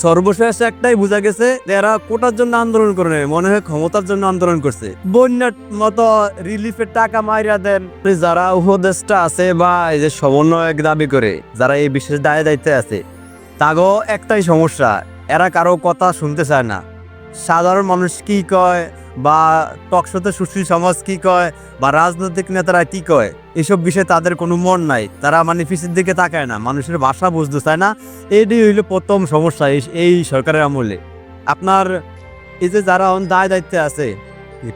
সর্বশেষ একটাই বোঝা গেছে যে এরা কোটার জন্য আন্দোলন করে নাই, মনে হয় ক্ষমতার জন্য আন্দোলন করছে। বন্যার মতো রিলিফের টাকা মাইরা দেন যারা উপদেষ্টা আছে বা এই যে সমন্বয়ক দাবি করে যারা এই বিশেষ দায়িত্বে আছে, তাগো একটাই সমস্যা, এরা কারো কথা শুনতে চায় না। সাধারণ মানুষ কি কয় বা টকশোতে সুশীল সমাজ কি কয় বা রাজনৈতিক নেতারা কি কয়, এসব বিষয়ে তাদের কোনো মন নাই। তারা মানে পিছের দিকে তাকায় না, মানুষের ভাষা বুঝতে চায় না। এটাই হইল প্রথম সমস্যা এই সরকারের আমলে। আপনার এই যে যারা দায়িত্বে আছে,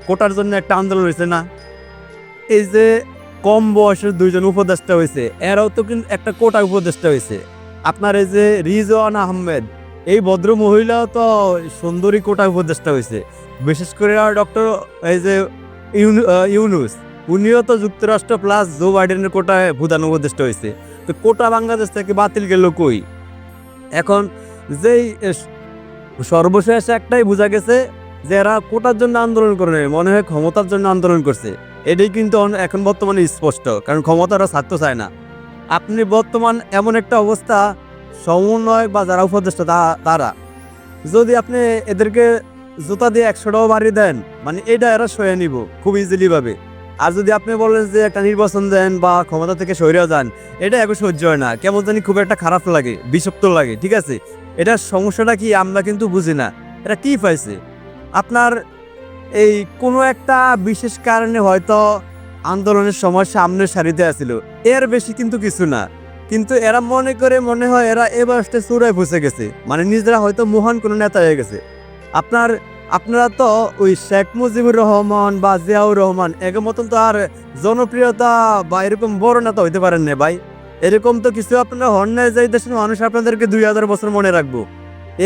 কোটার জন্য একটা আন্দোলন হয়েছে না, এই যে কম বয়সের দুইজন উপদেষ্টা হয়েছে, এরাও তো কিন্তু একটা কোটা উপদেষ্টা হয়েছে। আপনার এই যে রিজওয়ান আহমেদ, এই ভদ্র মহিলাও তো সুন্দরী কোটা উপদেষ্টা হয়েছে। বিশেষ করে ডক্টর এই যে ইউনুস, উনিও তো যুক্তরাষ্ট্র প্লাস জো বাইডেনের কোটায় প্রধান উপদেষ্টা হয়েছে। তো কোটা বাংলাদেশ থেকে বাতিল গেল কই? এখন যেই সর্বশেষ একটাই বোঝা গেছে যে এরা কোটার জন্য আন্দোলন করে নাই, মনে হয় ক্ষমতার জন্য আন্দোলন করছে। এটাই কিন্তু এখন বর্তমানে স্পষ্ট, কারণ ক্ষমতারা ছাড়তে চায় না। আপনি বর্তমান এমন একটা অবস্থা, সমন্বয় বা যারা উপদেষ্টা তারা যদি আপনি এদেরকে জুতা দিয়ে 100টাও বাড়ি দেন, মানে এটা এরা সয়ে নিব খুব ইজিলি ভাবে। আর যদি আপনি বলেন যে একটা নির্বাচন দেন বা ক্ষমতা থেকে সরে যান, এটা এখন সহ্য হয় না, কেমন জানি খুব একটা খারাপ লাগে, বিষাক্ত লাগে। ঠিক আছে, এটার সমস্যাটা কি আমরা কিন্তু বুঝি না, এটা কি পাইছে। আপনার এই কোনো একটা বিশেষ কারণে হয়তো আন্দোলনের সময় সামনের সারিতে আসছিল, এর বেশি কিন্তু কিছু না। কিন্তু এরা মনে হয় এরা এবার চূড়ায় বসে গেছে, মানে নিজেরা হয়তো মহান কোনো নেতা হয়ে গেছে। আপনারা তো ওই শেখ মুজিবুর রহমান বা জিয়াউর রহমান এর মতন তো আর জনপ্রিয়তা বা এরকম বড় নেতা হইতে পারেন না ভাই। এরকম তো কিছু আপনারা হন না যে দেশের মানুষ আপনাদেরকে 2000 বছর মনে রাখবো।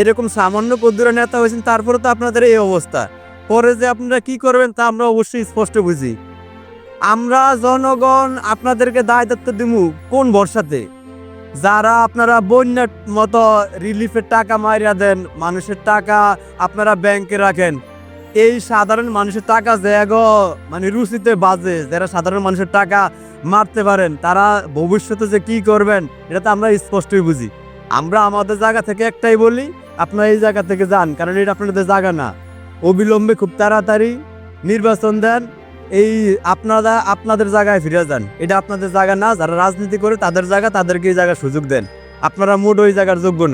এরকম সামান্য পদ্দুরা নেতা হয়েছেন, তারপরে তো আপনাদের এই অবস্থা। পরে যে আপনারা কি করবেন তা আমরা অবশ্যই স্পষ্ট বুঝি। আমরা জনগণ আপনাদেরকে দায়িত্ব দিব কোন ভরসাতে? যারা আপনারা বন্যার মতো রিলিফের টাকা মাইরা দেন, মানুষের টাকা আপনারা ব্যাংকে রাখেন, এই সাধারণ মানুষের টাকা যে মানে রুচিতে বাজে, যারা সাধারণ মানুষের টাকা মারতে পারেন, তারা ভবিষ্যতে যে কি করবেন এটা তো আমরা স্পষ্টই বুঝি। আমরা আমাদের জায়গা থেকে একটাই বলি, আপনারা এই জায়গা থেকে যান, কারণ এটা আপনাদের জায়গা না। অবিলম্বে খুব তাড়াতাড়ি নির্বাচন দেন, এই আপনারা আপনাদের জায়গায় ফিরে যান। এটা আপনাদের জায়গা না, যারা রাজনীতি করে তাদের জায়গা, তাদেরকে এই জায়গার সুযোগ দেন। আপনারা মোট ওই জায়গার যোগ্য না।